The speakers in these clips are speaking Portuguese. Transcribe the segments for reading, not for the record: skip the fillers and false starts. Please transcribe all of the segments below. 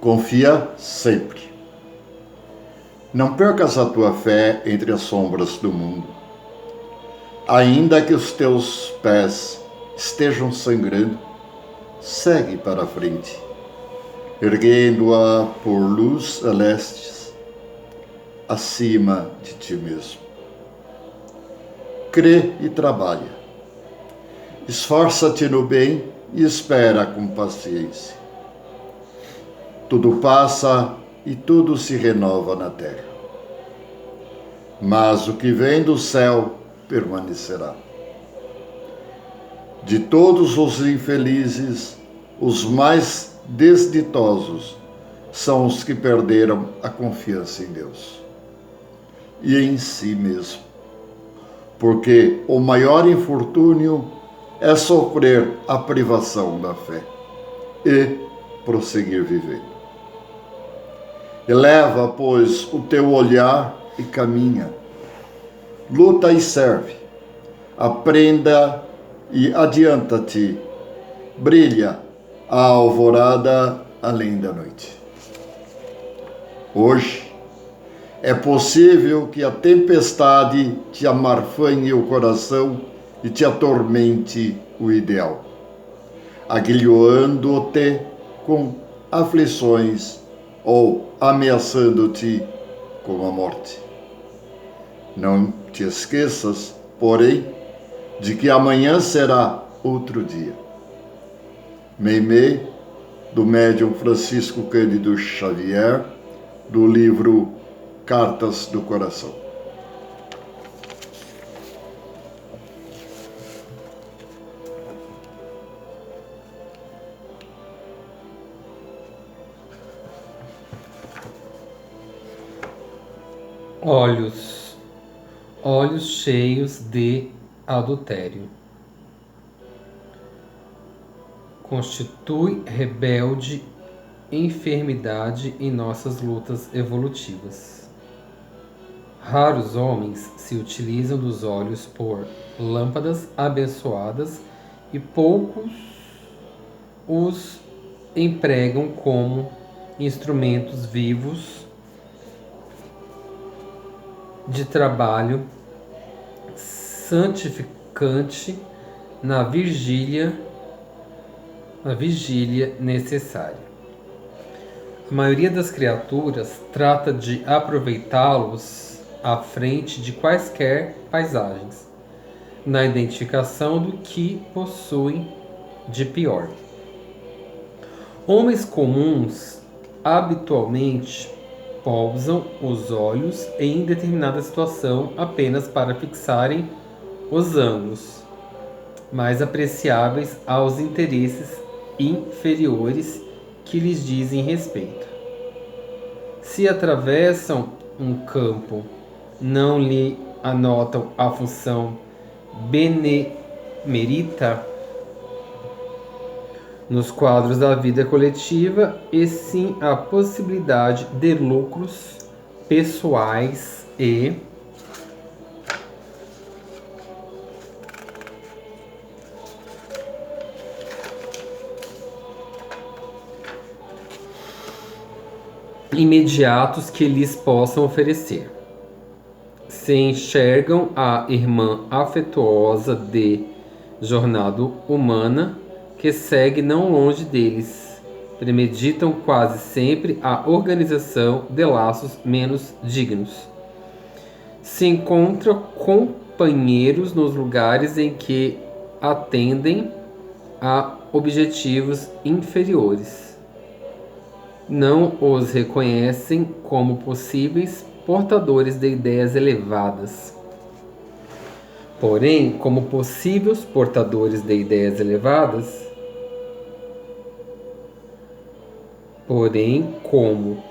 Confia sempre. Não percas a tua fé entre as sombras do mundo. Ainda que os teus pés estejam sangrando, segue para a frente, erguendo-a por luz celestes acima de ti mesmo. Crê e trabalha. Esforça-te no bem e espera com paciência. Tudo passa e tudo se renova na terra. Mas o que vem do céu permanecerá. De todos os infelizes, os mais desditosos são os que perderam a confiança em Deus e em si mesmo. Porque o maior infortúnio é sofrer a privação da fé e prosseguir vivendo. Eleva, pois, o teu olhar e caminha. Luta e serve. Aprenda e adianta-te. Brilha a alvorada além da noite. Hoje, é possível que a tempestade te amarfanhe o coração e te atormente o ideal, aguilhoando-te com aflições ou ameaçando-te com a morte. Não te esqueças, porém, de que amanhã será outro dia. Meimei, do médium Francisco Cândido Xavier, do livro Cartas do Coração. Olhos cheios de adultério. Constitui rebelde enfermidade em nossas lutas evolutivas. Raros homens se utilizam dos olhos por lâmpadas abençoadas e poucos os empregam como instrumentos vivos de trabalho santificante na vigília necessária. A maioria das criaturas trata de aproveitá-los à frente de quaisquer paisagens, na identificação do que possuem de pior. Homens comuns habitualmente pousam os olhos em determinada situação apenas para fixarem os ângulos mais apreciáveis aos interesses inferiores que lhes dizem respeito. Se atravessam um campo, não lhe anotam a função benemérita nos quadros da vida coletiva, e sim a possibilidade de lucros pessoais e imediatos que lhes possam oferecer. Se enxergam a irmã afetuosa de jornada humana que segue não longe deles, premeditam quase sempre a organização de laços menos dignos. Se encontram companheiros nos lugares em que atendem a objetivos inferiores. Não os reconhecem como possíveis portadores de ideias elevadas. Porém, como possíveis portadores de ideias elevadas, porém como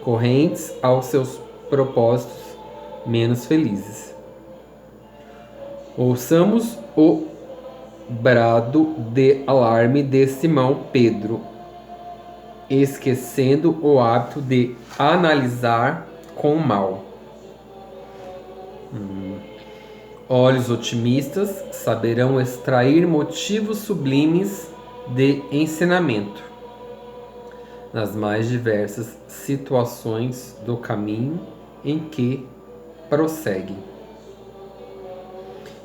correntes aos seus propósitos menos felizes. Ouçamos o brado de alarme de Simão Pedro, esquecendo o hábito de analisar com o mal. Olhos otimistas saberão extrair motivos sublimes de ensinamento. nas mais diversas situações do caminho em que prossegue.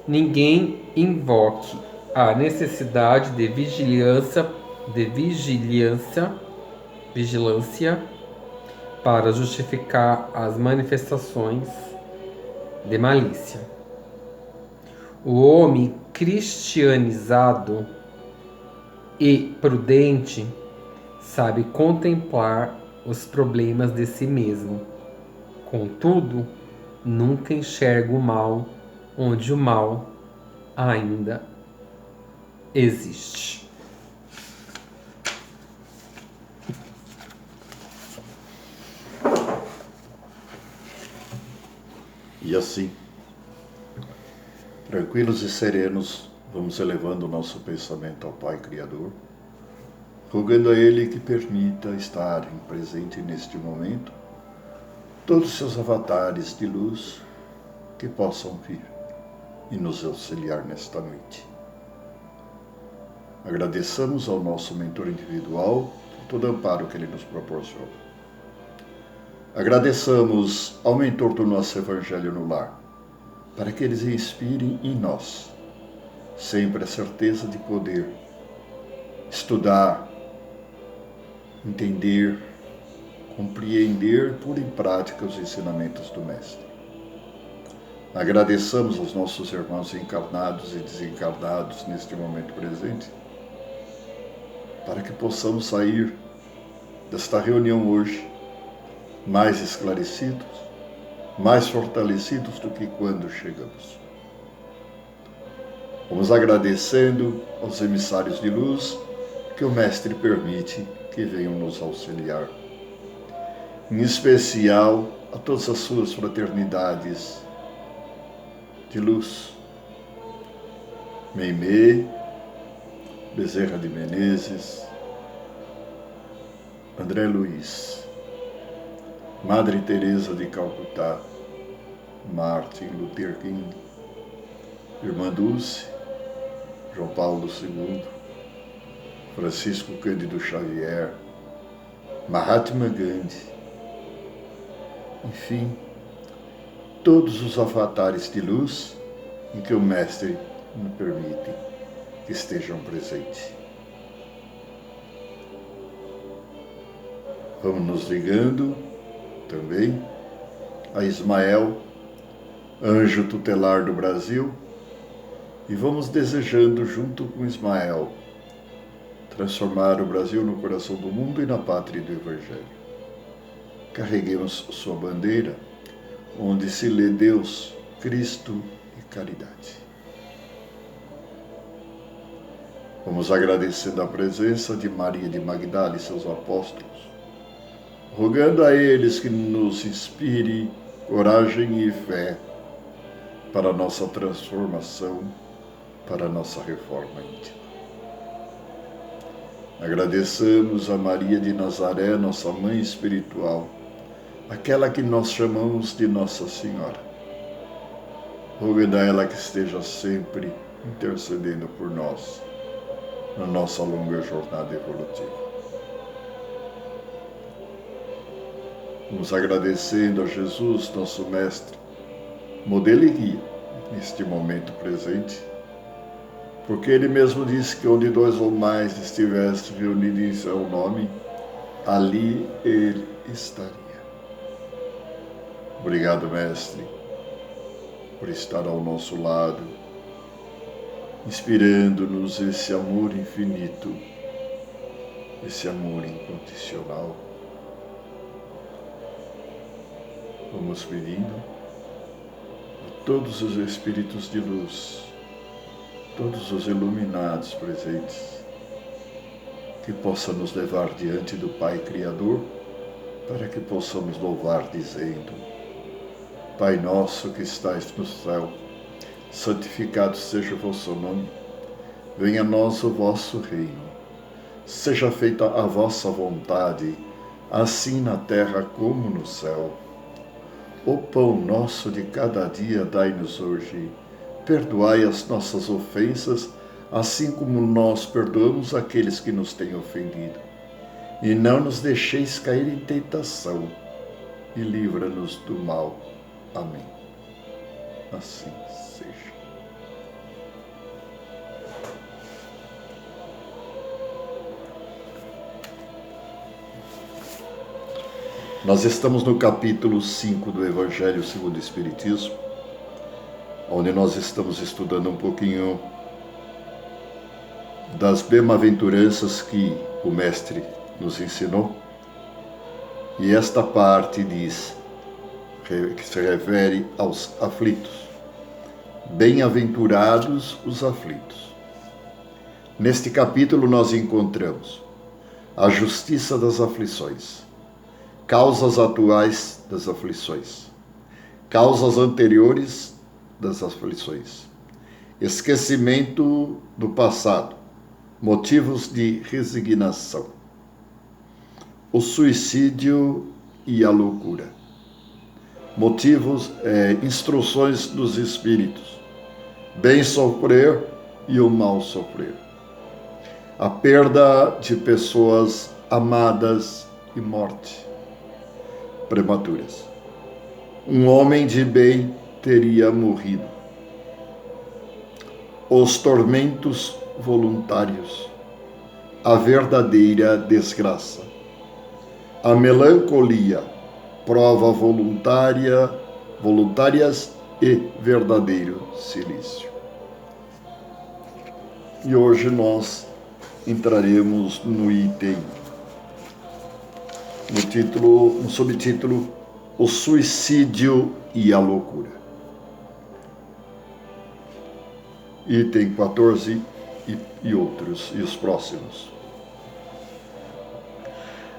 Ninguém invoque a necessidade de vigilância para justificar as manifestações de malícia. O homem cristianizado e prudente sabe contemplar os problemas de si mesmo. Contudo, nunca enxerga o mal onde o mal ainda existe. E assim, tranquilos e serenos, vamos elevando o nosso pensamento ao Pai Criador, rogando a Ele que permita estar presente neste momento todos os seus avatares de luz que possam vir e nos auxiliar nesta noite. Agradeçamos ao nosso mentor individual por todo o amparo que ele nos proporciona. Agradeçamos ao mentor do nosso Evangelho no Lar, para que eles inspirem em nós sempre a certeza de poder estudar, entender, compreender e pôr em prática os ensinamentos do Mestre. Agradeçamos aos nossos irmãos encarnados e desencarnados neste momento presente, para que possamos sair desta reunião hoje mais esclarecidos, mais fortalecidos do que quando chegamos. Vamos agradecendo aos emissários de luz que o Mestre permite que venham nos auxiliar. Em especial a todas as suas fraternidades de luz. Meimei, Bezerra de Menezes, André Luiz, Madre Teresa de Calcutá, Martin Luther King, Irmã Dulce, João Paulo II, Francisco Cândido Xavier, Mahatma Gandhi, enfim, todos os avatares de luz em que o Mestre nos permite que estejam presentes. Vamos nos ligando também a Ismael, anjo tutelar do Brasil, e vamos desejando junto com Ismael transformar o Brasil no coração do mundo e na pátria do Evangelho. Carreguemos sua bandeira, onde se lê Deus, Cristo e caridade. Vamos agradecendo a presença de Maria de Magdala e seus apóstolos, rogando a eles que nos inspire coragem e fé para a nossa transformação, para a nossa reforma íntima. Agradeçamos a Maria de Nazaré, nossa mãe espiritual, aquela que nós chamamos de Nossa Senhora. Rogando a ela que esteja sempre intercedendo por nós na nossa longa jornada evolutiva. Vamos agradecendo a Jesus, nosso Mestre, modelo e guia neste momento presente, porque Ele mesmo disse que onde dois ou mais estivessem reunidos em seu nome, ali Ele estaria. Obrigado, Mestre, por estar ao nosso lado, inspirando-nos esse amor infinito, esse amor incondicional. Vamos pedindo a todos os espíritos de luz, todos os iluminados presentes, que possa nos levar diante do Pai Criador, para que possamos louvar dizendo: Pai nosso que estais no céu, santificado seja o vosso nome, venha a nós o vosso reino, seja feita a vossa vontade, assim na terra como no céu. O pão nosso de cada dia dai-nos hoje. Perdoai as nossas ofensas, assim como nós perdoamos aqueles que nos têm ofendido. e não nos deixeis cair em tentação, e livra-nos do mal. Amém. Assim seja. Nós estamos no capítulo 5 do Evangelho segundo o Espiritismo, onde nós estamos estudando um pouquinho das bem-aventuranças que o Mestre nos ensinou. E esta parte diz, que se refere aos aflitos. Bem-aventurados os aflitos. Neste capítulo nós encontramos a justiça das aflições, causas atuais das aflições, causas anteriores das aflições, esquecimento do passado, motivos de resignação, o suicídio e a loucura, motivos, instruções dos espíritos, bem sofrer e o mal sofrer, a perda de pessoas amadas e morte prematuras. Um homem de bem teria morrido. Os tormentos voluntários, a verdadeira desgraça, a melancolia, prova voluntárias e verdadeiro silício. E hoje nós entraremos no item, no subtítulo, o suicídio e a loucura. Item 14 e outros, e os próximos.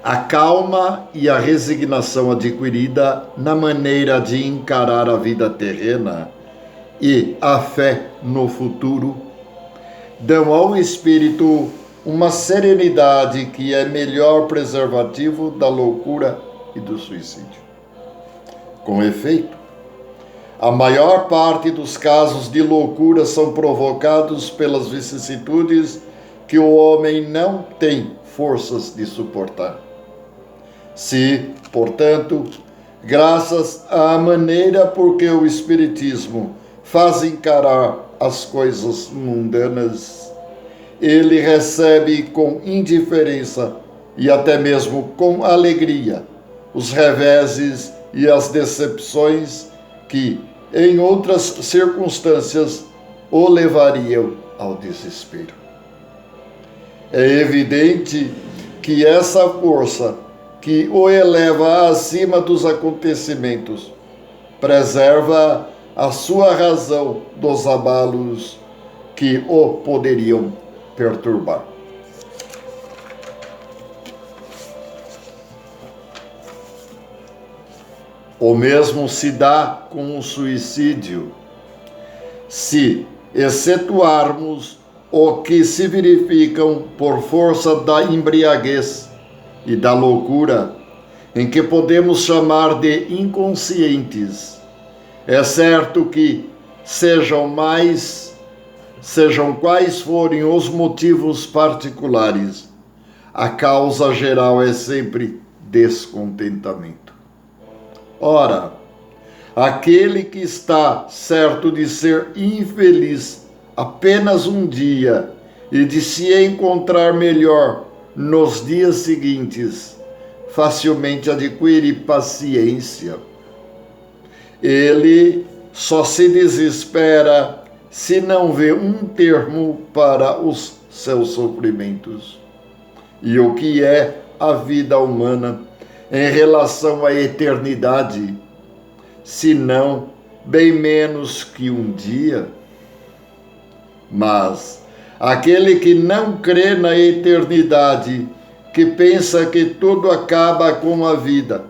A calma e a resignação adquirida na maneira de encarar a vida terrena e a fé no futuro dão ao espírito uma serenidade que é melhor preservativo da loucura e do suicídio. Com efeito, a maior parte dos casos de loucura são provocados pelas vicissitudes que o homem não tem forças de suportar. Se, portanto, graças à maneira por que o Espiritismo faz encarar as coisas mundanas, ele recebe com indiferença e até mesmo com alegria os reveses e as decepções que, em outras circunstâncias, o levariam ao desespero. É evidente que essa força que o eleva acima dos acontecimentos preserva a sua razão dos abalos que o poderiam perturbar. O mesmo se dá com o suicídio. Se excetuarmos o que se verificam por força da embriaguez e da loucura, em que podemos chamar de inconscientes, é certo que sejam quais forem os motivos particulares, a causa geral é sempre descontentamento. Ora, aquele que está certo de ser infeliz apenas um dia e de se encontrar melhor nos dias seguintes, facilmente adquire paciência. Ele só se desespera se não vê um termo para os seus sofrimentos. E o que é a vida humana em relação à eternidade, se não bem menos que um dia? Mas aquele que não crê na eternidade, que pensa que tudo acaba com a vida,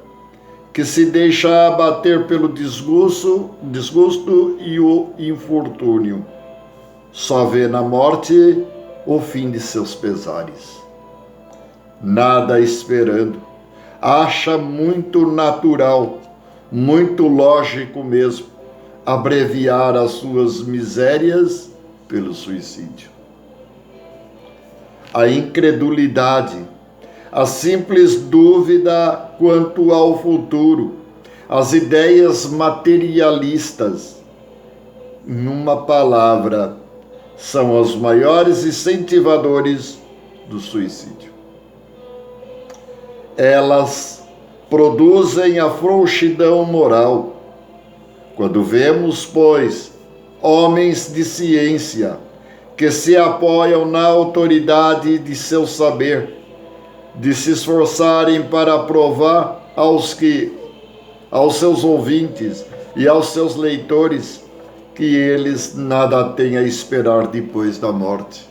que se deixa abater pelo desgosto e o infortúnio, só vê na morte o fim de seus pesares. Nada esperando, acha muito natural, muito lógico mesmo, abreviar as suas misérias pelo suicídio. A incredulidade, a simples dúvida quanto ao futuro, as ideias materialistas, numa palavra, são os maiores incentivadores do suicídio. Elas produzem a frouxidão moral. Quando vemos, pois, homens de ciência que se apoiam na autoridade de seu saber, de se esforçarem para provar aos seus ouvintes e aos seus leitores que eles nada têm a esperar depois da morte.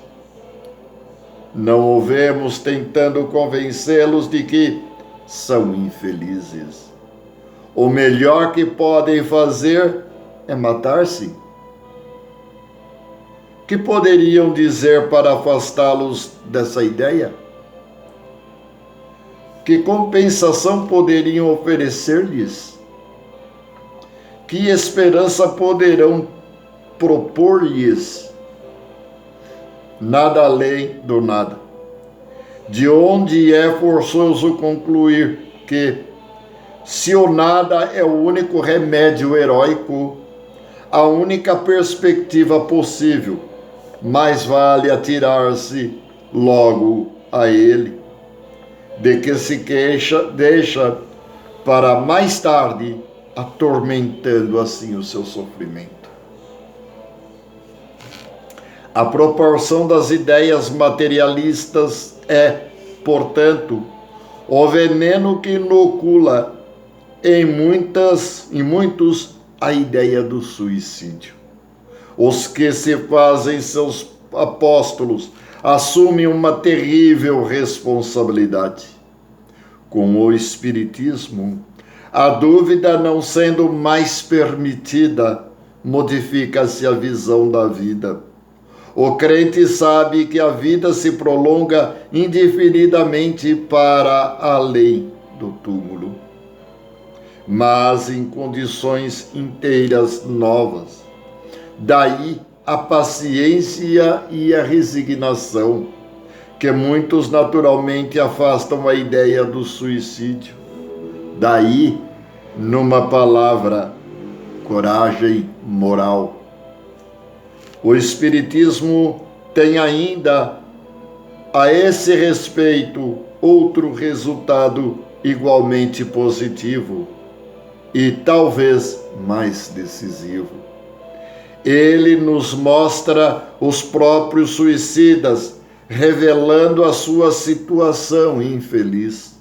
Não o vemos tentando convencê-los de que são infelizes. O melhor que podem fazer é matar-se. Que poderiam dizer para afastá-los dessa ideia? Que compensação poderiam oferecer-lhes? Que esperança poderão propor-lhes? Nada além do nada. De onde é forçoso concluir que, se o nada é o único remédio heróico, a única perspectiva possível, mais vale atirar-se logo a ele, de que se deixa para mais tarde, atormentando assim o seu sofrimento. A proporção das ideias materialistas é, portanto, o veneno que inocula em muitos a ideia do suicídio. Os que se fazem seus apóstolos assumem uma terrível responsabilidade. Com o Espiritismo, a dúvida não sendo mais permitida, modifica-se a visão da vida. O crente sabe que a vida se prolonga indefinidamente para além do túmulo, mas em condições inteiras novas. Daí a paciência e a resignação, que muitos naturalmente afastam a ideia do suicídio. Daí, numa palavra, coragem moral. O Espiritismo tem ainda, a esse respeito, outro resultado igualmente positivo e talvez mais decisivo. Ele nos mostra os próprios suicidas, revelando a sua situação infeliz,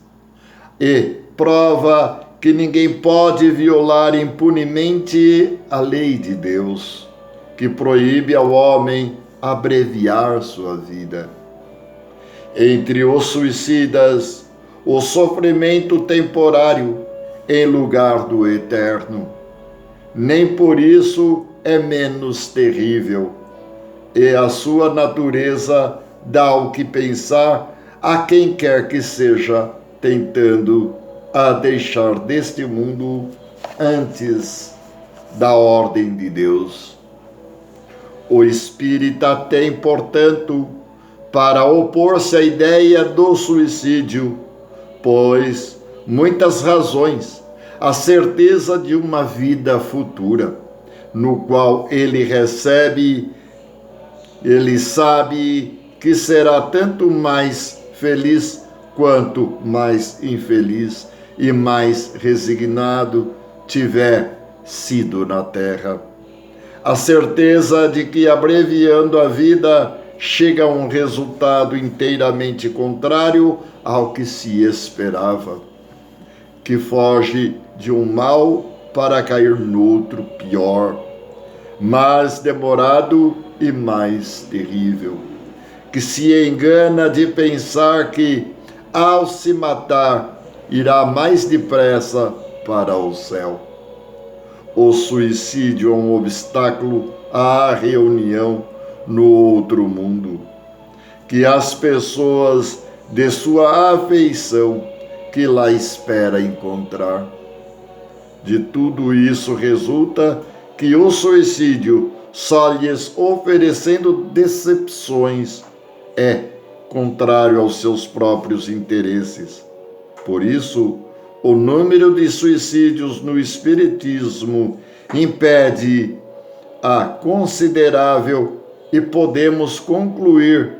e prova que ninguém pode violar impunemente a lei de Deus, que proíbe ao homem abreviar sua vida. Entre os suicidas, o sofrimento temporário em lugar do eterno. Nem por isso é menos terrível, e a sua natureza dá o que pensar a quem quer que seja tentando a deixar deste mundo antes da ordem de Deus. O espírita tem, portanto, para opor-se à ideia do suicídio, pois muitas razões, a certeza de uma vida futura, no qual ele sabe que será tanto mais feliz quanto mais infeliz e mais resignado tiver sido na terra. A certeza de que, abreviando a vida, chega a um resultado inteiramente contrário ao que se esperava, que foge de um mal para cair noutro pior, mais demorado e mais terrível, que se engana de pensar que, ao se matar, irá mais depressa para o céu. O suicídio é um obstáculo à reunião no outro mundo, que as pessoas de sua afeição que lá espera encontrar. De tudo isso resulta que o suicídio, só lhes oferecendo decepções, é contrário aos seus próprios interesses. Por isso, o número de suicídios no Espiritismo impede a considerável e podemos concluir,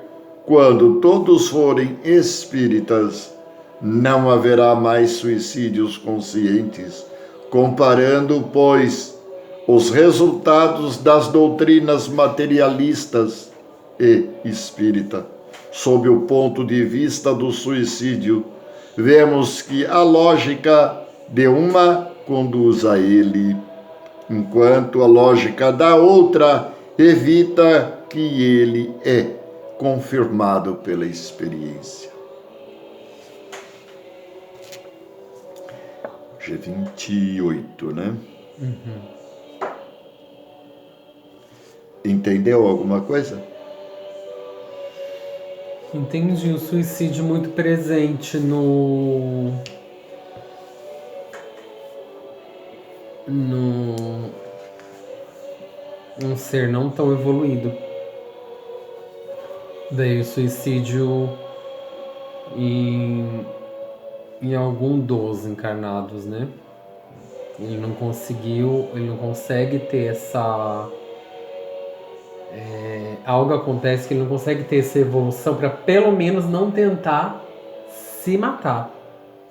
quando todos forem espíritas, não haverá mais suicídios conscientes, comparando, pois, os resultados das doutrinas materialistas e espírita, sob o ponto de vista do suicídio, vemos que a lógica de uma conduz a ele, enquanto a lógica da outra evita que ele é confirmado pela experiência. G28, né? Entendeu alguma coisa? Entendi o suicídio muito presente num ser não tão evoluído. Daí o suicídio em algum dos encarnados, né? Ele não consegue ter essa... algo acontece que ele não consegue ter essa evolução para pelo menos não tentar se matar,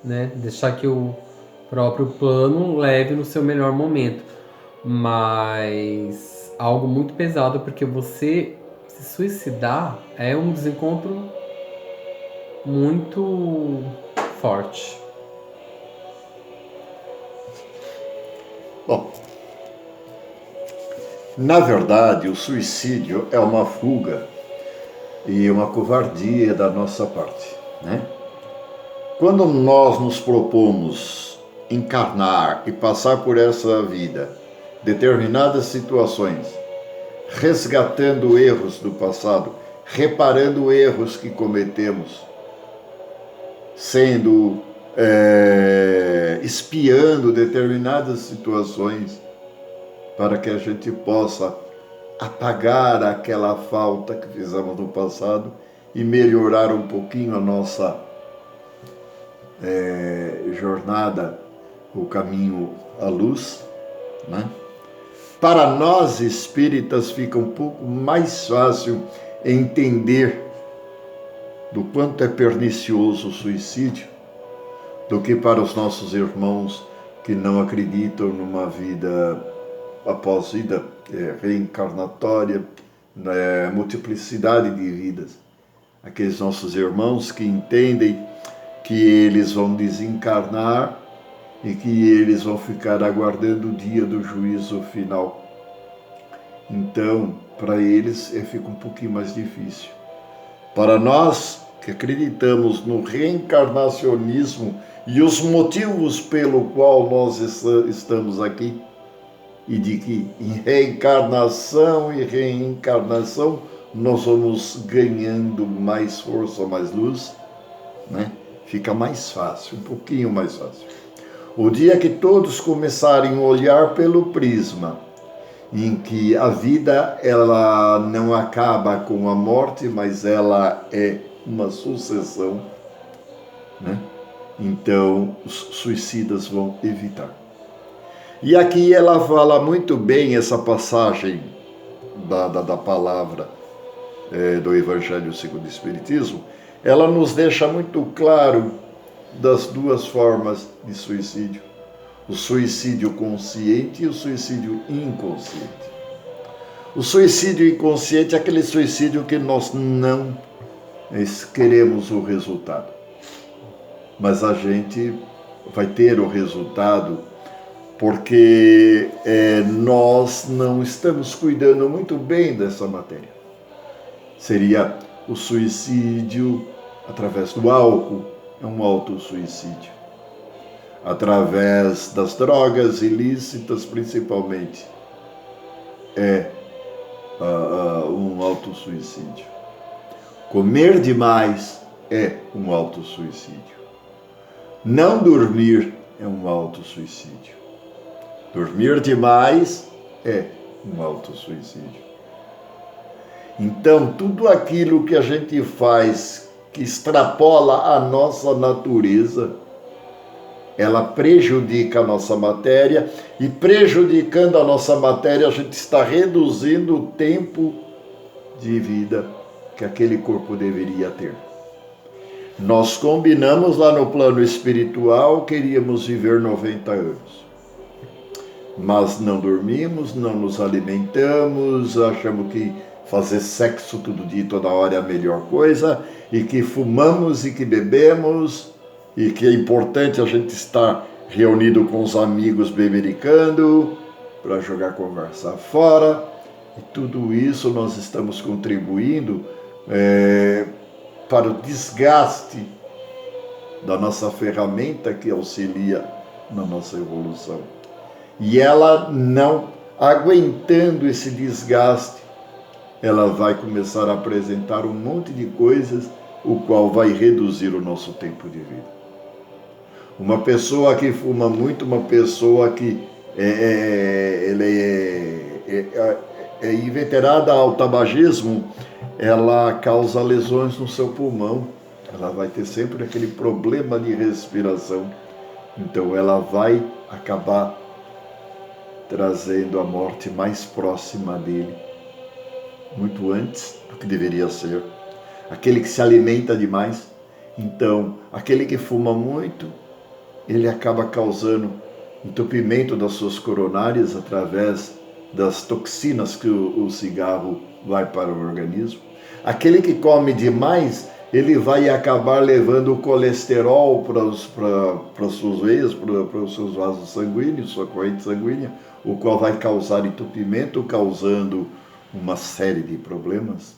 né? Deixar que o próprio plano leve no seu melhor momento. Mas algo muito pesado, porque você se suicidar é um desencontro muito forte. Bom, na verdade, o suicídio é uma fuga e uma covardia da nossa parte, né? Quando nós nos propomos encarnar e passar por essa vida, determinadas situações, resgatando erros do passado, reparando erros que cometemos, espiando determinadas situações, para que a gente possa apagar aquela falta que fizemos no passado e melhorar um pouquinho a nossa jornada, o caminho à luz, né? Para nós espíritas fica um pouco mais fácil entender do quanto é pernicioso o suicídio do que para os nossos irmãos que não acreditam numa vida após vida reencarnatória, multiplicidade de vidas. Aqueles nossos irmãos que entendem que eles vão desencarnar e que eles vão ficar aguardando o dia do juízo final. Então, para eles fica um pouquinho mais difícil. Para nós que acreditamos no reencarnacionismo e os motivos pelo qual nós estamos aqui, e de que em reencarnação e reencarnação nós vamos ganhando mais força, mais luz, né? Fica mais fácil, um pouquinho mais fácil. O dia que todos começarem a olhar pelo prisma, em que a vida ela não acaba com a morte, mas ela é uma sucessão, né? Então os suicidas vão evitar. E aqui ela fala muito bem essa passagem da palavra do Evangelho segundo o Espiritismo. Ela nos deixa muito claro das duas formas de suicídio. O suicídio consciente e o suicídio inconsciente. O suicídio inconsciente é aquele suicídio que nós não queremos o resultado. Mas a gente vai ter o resultado porque nós não estamos cuidando muito bem dessa matéria. Seria o suicídio através do álcool, é um autossuicídio. Através das drogas ilícitas, principalmente, um autossuicídio. Comer demais é um autossuicídio. Não dormir é um autossuicídio. Dormir demais é um autossuicídio. Então, tudo aquilo que a gente faz que extrapola a nossa natureza, ela prejudica a nossa matéria, e prejudicando a nossa matéria, a gente está reduzindo o tempo de vida que aquele corpo deveria ter. Nós combinamos lá no plano espiritual, queríamos viver 90 anos. Mas não dormimos, não nos alimentamos, achamos que fazer sexo todo dia, toda hora é a melhor coisa, e que fumamos e que bebemos, e que é importante a gente estar reunido com os amigos bebericando, para jogar conversa fora, e tudo isso nós estamos contribuindo para o desgaste da nossa ferramenta que auxilia na nossa evolução. E ela não aguentando esse desgaste, ela vai começar a apresentar um monte de coisas, o qual vai reduzir o nosso tempo de vida. Uma pessoa que fuma muito, uma pessoa que é inveterada ao tabagismo, ela causa lesões no seu pulmão, ela vai ter sempre aquele problema de respiração, então ela vai acabar trazendo a morte mais próxima dele, muito antes do que deveria ser. Aquele que se alimenta demais, então, aquele que fuma muito, ele acaba causando entupimento das suas coronárias através das toxinas que o cigarro vai para o organismo. Aquele que come demais, ele vai acabar levando o colesterol para as suas veias, para os seus vasos sanguíneos, sua corrente sanguínea, o qual vai causar entupimento, causando uma série de problemas.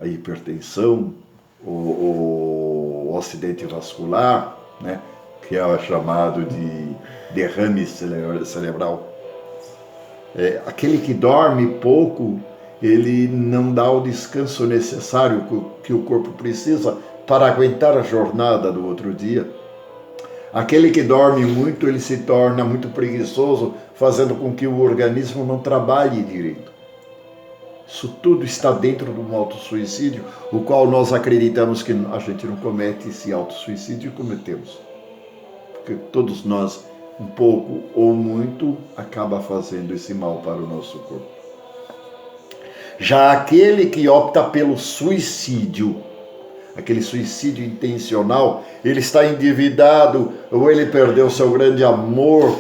A hipertensão, o acidente vascular, né, que é chamado de derrame cerebral. Aquele que dorme pouco, ele não dá o descanso necessário que o corpo precisa para aguentar a jornada do outro dia. Aquele que dorme muito, ele se torna muito preguiçoso, fazendo com que o organismo não trabalhe direito. Isso tudo está dentro de um autossuicídio, o qual nós acreditamos que a gente não comete esse autossuicídio e cometemos. Porque todos nós, um pouco ou muito, acaba fazendo esse mal para o nosso corpo. Já aquele que opta pelo suicídio, aquele suicídio intencional, ele está endividado, ou ele perdeu seu grande amor,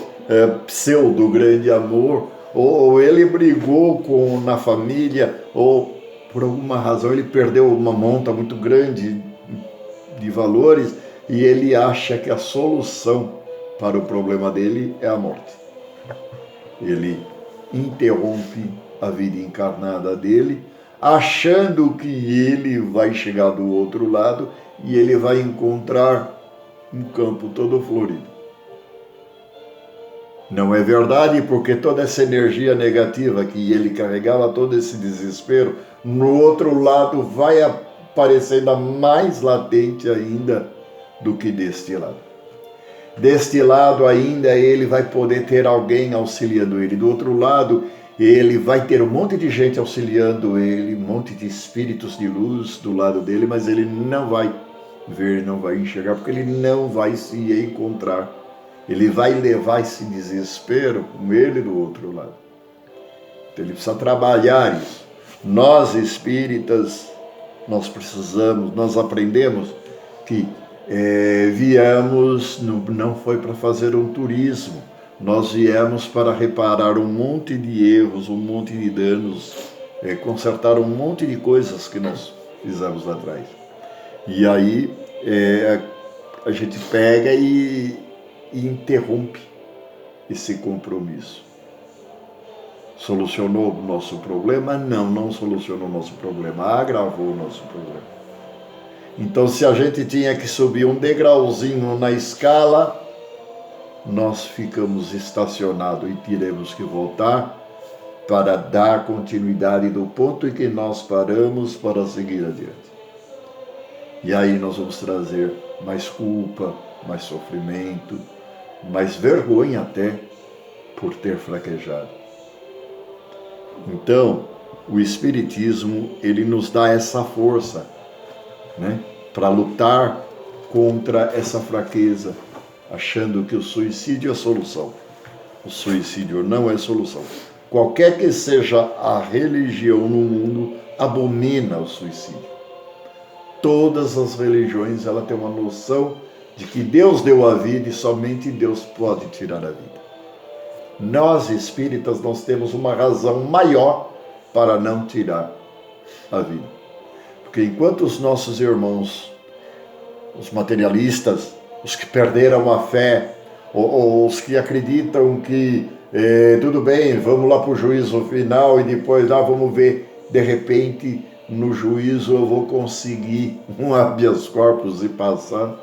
pseudo grande amor, ou ele brigou na família, ou por alguma razão ele perdeu uma monta muito grande de valores, e ele acha que a solução para o problema dele é a morte. Ele interrompe a vida encarnada dele, achando que ele vai chegar do outro lado e ele vai encontrar um campo todo florido. Não é verdade, porque toda essa energia negativa que ele carregava, todo esse desespero, no outro lado vai aparecer ainda mais latente ainda do que deste lado. Deste lado ainda ele vai poder ter alguém auxiliando ele. Do outro lado ele vai ter um monte de gente auxiliando ele, um monte de espíritos de luz do lado dele, mas ele não vai ver, não vai enxergar, porque ele não vai se encontrar. Ele vai levar esse desespero com ele do outro lado. Então ele precisa trabalhar isso. Nós espíritas, nós aprendemos que viemos, não foi para fazer um turismo, nós viemos para reparar um monte de erros, um monte de danos, consertar um monte de coisas que nós fizemos lá atrás. E aí a gente pega e interrompe esse compromisso. Solucionou o nosso problema? Não solucionou o nosso problema, agravou o nosso problema. Então, se a gente tinha que subir um degrauzinho na escala, nós ficamos estacionados e teremos que voltar para dar continuidade do ponto em que nós paramos para seguir adiante. E aí nós vamos trazer mais culpa, mais sofrimento, mais vergonha até por ter fraquejado. Então, o Espiritismo, ele nos dá essa força né? Para lutar contra essa fraqueza, achando que o suicídio é a solução. O suicídio não é solução. Qualquer que seja a religião no mundo, abomina o suicídio. Todas as religiões, ela tem uma noção de que Deus deu a vida e somente Deus pode tirar a vida. Nós, espíritas, nós temos uma razão maior para não tirar a vida. Porque enquanto os nossos irmãos, os materialistas, os que perderam a fé, ou os que acreditam que tudo bem, vamos lá para o juízo final e depois vamos ver, de repente, no juízo eu vou conseguir um habeas corpus e passar,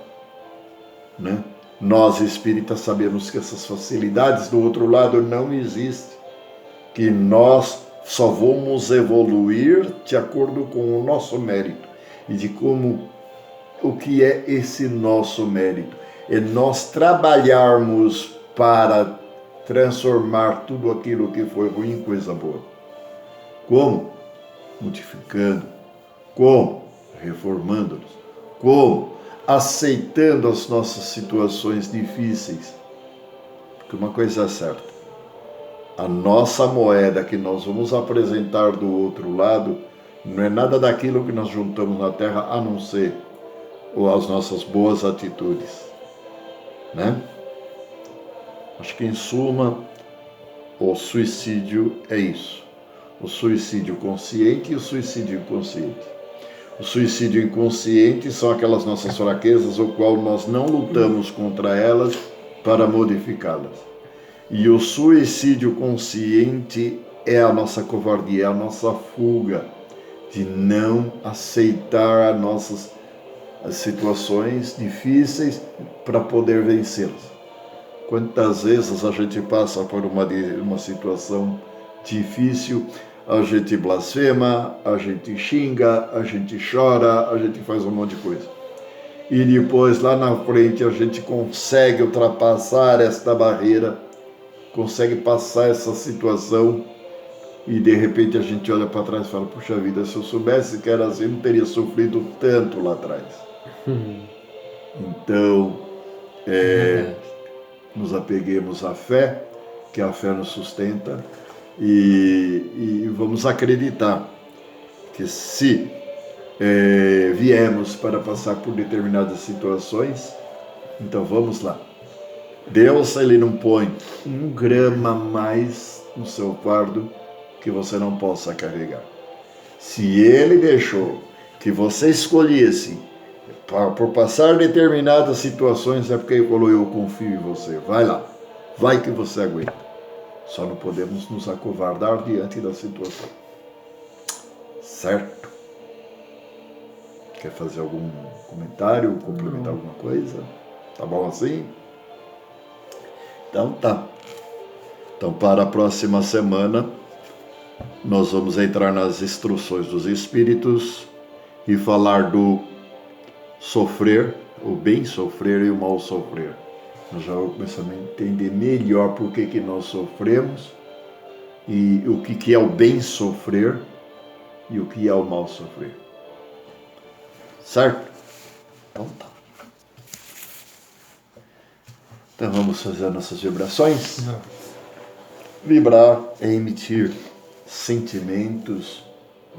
né? Nós espíritas sabemos que essas facilidades do outro lado não existem, que nós só vamos evoluir de acordo com o nosso mérito e de como o que é esse nosso mérito. É nós trabalharmos para transformar tudo aquilo que foi ruim em coisa boa. Como? Modificando. Como? Reformando-nos. Como? Aceitando as nossas situações difíceis. Porque uma coisa é certa, a nossa moeda que nós vamos apresentar do outro lado não é nada daquilo que nós juntamos na Terra, a não ser as nossas boas atitudes, né? Acho que, em suma, o suicídio é isso. O suicídio consciente e o suicídio inconsciente. O suicídio inconsciente são aquelas nossas fraquezas, o qual nós não lutamos contra elas para modificá-las. E o suicídio consciente é a nossa covardia, é a nossa fuga de não aceitar as situações difíceis para poder vencê-las. Quantas vezes a gente passa por uma situação difícil, a gente blasfema, a gente xinga, a gente chora, a gente faz um monte de coisa. E depois, lá na frente, a gente consegue ultrapassar esta barreira, consegue passar essa situação e, de repente, a gente olha para trás e fala, puxa vida, se eu soubesse que era assim, não teria sofrido tanto lá atrás. Então, nos apeguemos à fé, que a fé nos sustenta, e vamos acreditar que se viemos para passar por determinadas situações, então vamos lá. Deus, ele não põe 1 grama a mais no seu fardo que você não possa carregar. Se ele deixou que você escolhesse por passar determinadas situações, é porque ele falou, eu confio em você, vai lá, vai que você aguenta. Só não podemos nos acovardar diante da situação. Certo? Quer fazer algum comentário, complementar alguma coisa? Tá bom assim? Então tá. Então, para a próxima semana, nós vamos entrar nas instruções dos Espíritos e falar do sofrer, o bem sofrer e o mal sofrer. Nós já começamos a entender melhor por que nós sofremos e o que é o bem sofrer e o que é o mal sofrer. Certo? Então tá. Então vamos fazer as nossas vibrações? Não. Vibrar é emitir sentimentos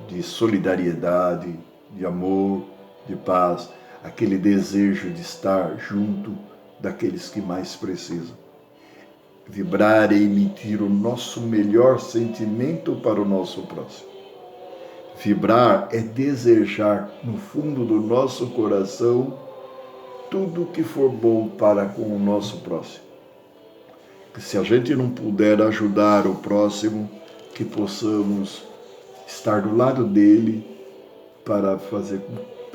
de solidariedade, de amor, de paz, aquele desejo de estar junto daqueles que mais precisam. Vibrar é emitir o nosso melhor sentimento para o nosso próximo. Vibrar é desejar no fundo do nosso coração tudo que for bom para com o nosso próximo. Que se a gente não puder ajudar o próximo, que possamos estar do lado dele para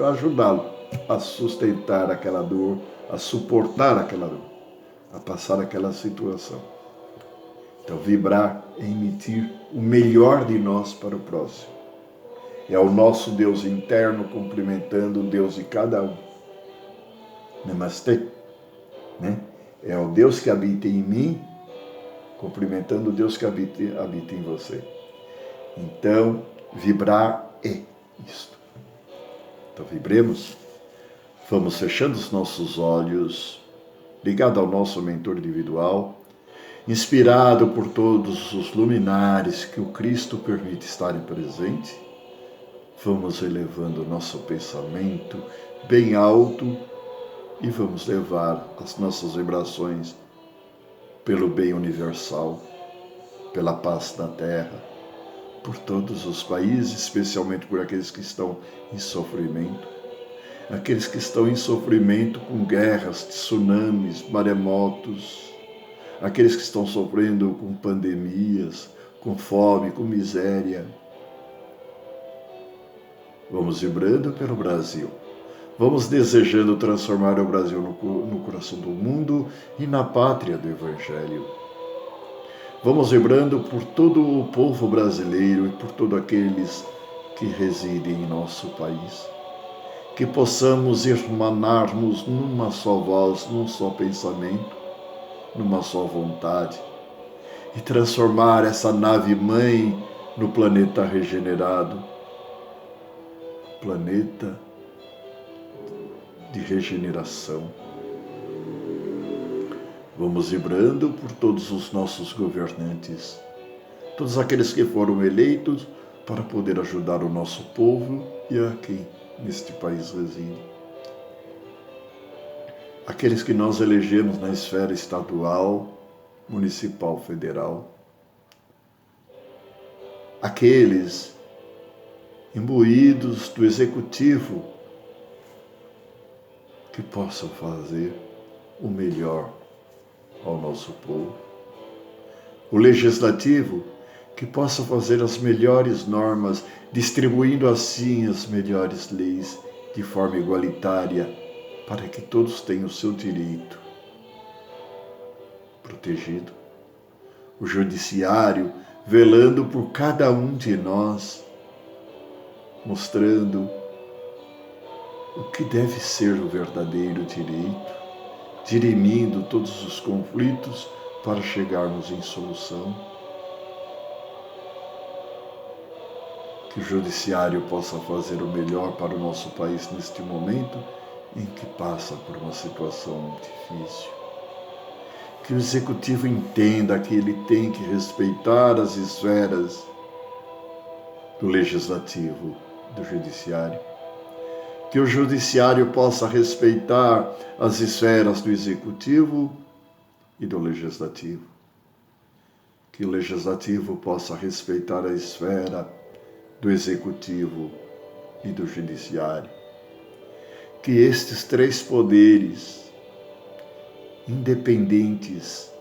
ajudá-lo a sustentar aquela dor, a suportar aquela dor, a passar aquela situação. Então, vibrar é emitir o melhor de nós para o próximo. É o nosso Deus interno cumprimentando o Deus de cada um. Namastê. Né? É o Deus que habita em mim, cumprimentando o Deus que habita em você. Então, vibrar é isto. Então vibremos, vamos fechando os nossos olhos, ligado ao nosso mentor individual, inspirado por todos os luminares que o Cristo permite estarem presente, vamos elevando o nosso pensamento bem alto e vamos levar as nossas vibrações pelo bem universal, pela paz da terra, por todos os países, especialmente por aqueles que estão em sofrimento, aqueles que estão em sofrimento com guerras, tsunamis, maremotos, aqueles que estão sofrendo com pandemias, com fome, com miséria. Vamos vibrando pelo Brasil. Vamos desejando transformar o Brasil no coração do mundo e na pátria do Evangelho. Vamos vibrando por todo o povo brasileiro e por todos aqueles que residem em nosso país. Que possamos irmanarmos numa só voz, num só pensamento, numa só vontade, e transformar essa nave-mãe no planeta regenerado, planeta de regeneração. Vamos vibrando por todos os nossos governantes, todos aqueles que foram eleitos para poder ajudar o nosso povo e a quem neste país reside. Aqueles que nós elegemos na esfera estadual, municipal, federal. Aqueles imbuídos do executivo que possam fazer o melhor ao nosso povo. O legislativo que possa fazer as melhores normas, distribuindo assim as melhores leis de forma igualitária, para que todos tenham o seu direito protegido. O judiciário velando por cada um de nós, mostrando o que deve ser o verdadeiro direito, dirimindo todos os conflitos para chegarmos em solução. Que o judiciário possa fazer o melhor para o nosso país neste momento em que passa por uma situação difícil. Que o executivo entenda que ele tem que respeitar as esferas do legislativo, do judiciário. Que o judiciário possa respeitar as esferas do executivo e do legislativo. Que o legislativo possa respeitar a esfera do executivo e do judiciário. Que estes três poderes independentes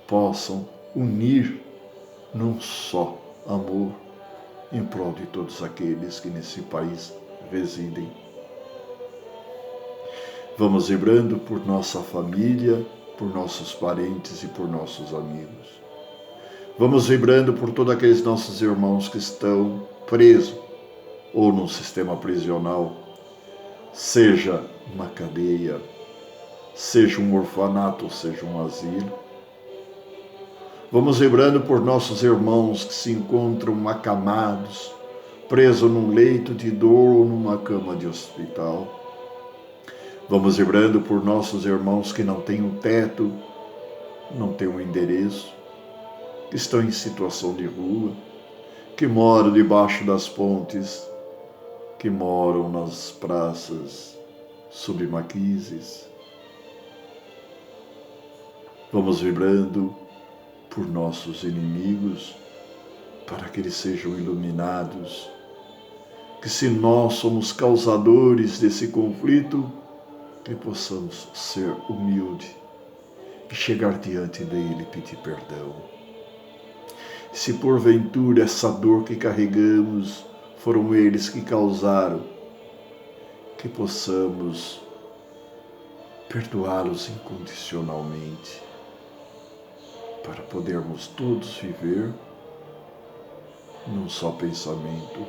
possam unir num só amor em prol de todos aqueles que nesse país residem. Vamos vibrando por nossa família, por nossos parentes e por nossos amigos. Vamos vibrando por todos aqueles nossos irmãos que estão presos ou num sistema prisional, seja uma cadeia, seja um orfanato, seja um asilo. Vamos vibrando por nossos irmãos que se encontram acamados, presos num leito de dor ou numa cama de hospital. Vamos vibrando por nossos irmãos que não têm um teto, não têm um endereço, que estão em situação de rua, que moram debaixo das pontes, que moram nas praças submaquises. Vamos vibrando por nossos inimigos, para que eles sejam iluminados, que se nós somos causadores desse conflito, que possamos ser humildes e chegar diante dele e pedir perdão. Se porventura essa dor que carregamos foram eles que causaram, que possamos perdoá-los incondicionalmente, para podermos todos viver num só pensamento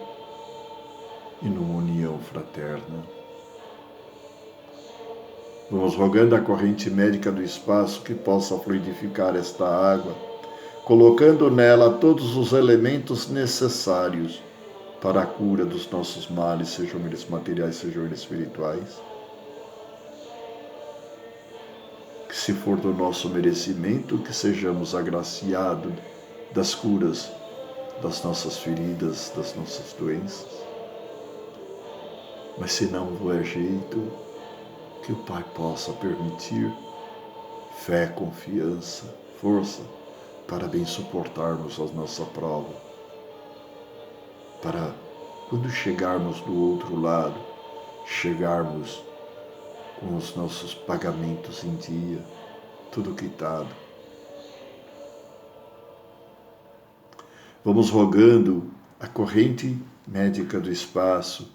e numa união fraterna. Vamos rogando a corrente médica do espaço que possa fluidificar esta água, colocando nela todos os elementos necessários para a cura dos nossos males, sejam eles materiais, sejam eles espirituais. Que se for do nosso merecimento, que sejamos agraciados das curas das nossas feridas, das nossas doenças. Mas se não houver jeito, que o Pai possa permitir fé, confiança, força, para bem suportarmos a nossa prova. Para, quando chegarmos do outro lado, chegarmos com os nossos pagamentos em dia, tudo quitado. Vamos rogando a corrente médica do espaço,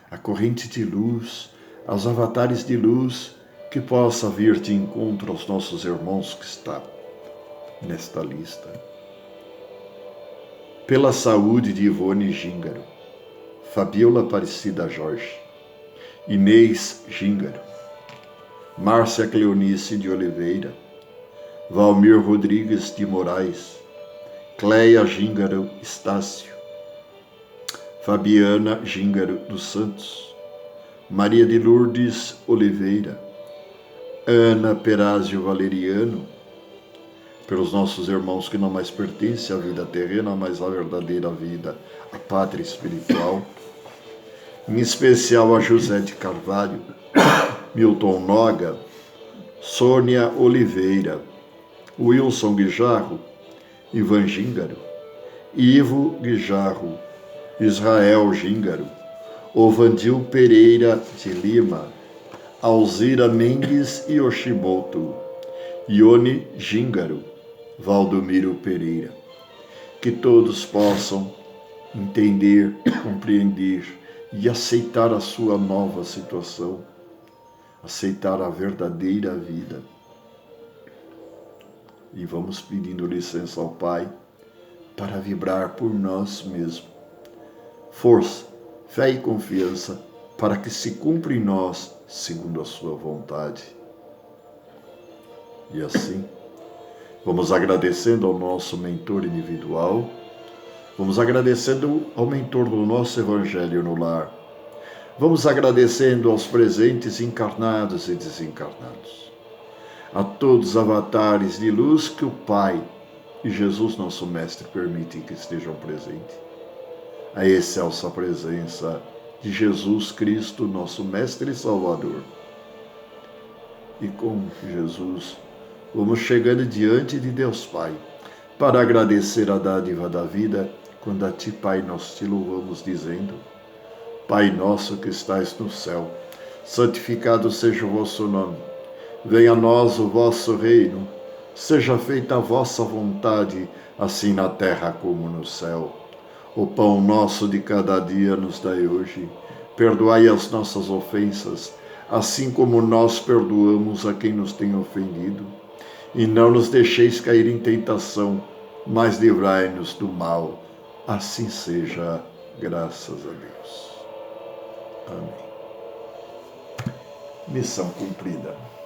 a corrente de luz, aos avatares de luz, que possa vir de encontro aos nossos irmãos que estão nesta lista. Pela saúde de Ivone Gíngaro, Fabiola Aparecida Jorge, Inês Gíngaro, Márcia Cleonice de Oliveira, Valmir Rodrigues de Moraes, Cleia Gíngaro Estácio, Fabiana Gíngaro dos Santos, Maria de Lourdes Oliveira, Ana Perázio Valeriano, pelos nossos irmãos que não mais pertencem à vida terrena, mas à verdadeira vida, à pátria espiritual, em especial a José de Carvalho, Milton Noga, Sônia Oliveira, Wilson Guijarro, Ivan Gíngaro, Ivo Guijarro, Israel Gíngaro, Ovandil Pereira de Lima, Alzira Mendes Yoshimoto, Ione Gíngaro, Valdomiro Pereira. Que todos possam entender, compreender e aceitar a sua nova situação, aceitar a verdadeira vida. E vamos pedindo licença ao Pai para vibrar por nós mesmos. Força, fé e confiança para que se cumpra em nós segundo a sua vontade. E assim, vamos agradecendo ao nosso mentor individual, vamos agradecendo ao mentor do nosso Evangelho no Lar, vamos agradecendo aos presentes encarnados e desencarnados, a todos os avatares de luz que o Pai e Jesus, nosso Mestre, permitem que estejam presentes. A excelsa presença de Jesus Cristo, nosso Mestre e Salvador. E com Jesus, vamos chegando diante de Deus Pai, para agradecer a dádiva da vida, quando a Ti, Pai, nós Te louvamos, dizendo: Pai nosso que estais no céu, santificado seja o vosso nome. Venha a nós o vosso reino, seja feita a vossa vontade, assim na terra como no céu. O pão nosso de cada dia nos dai hoje. Perdoai as nossas ofensas, assim como nós perdoamos a quem nos tem ofendido. E não nos deixeis cair em tentação, mas livrai-nos do mal. Assim seja, graças a Deus. Amém. Missão cumprida.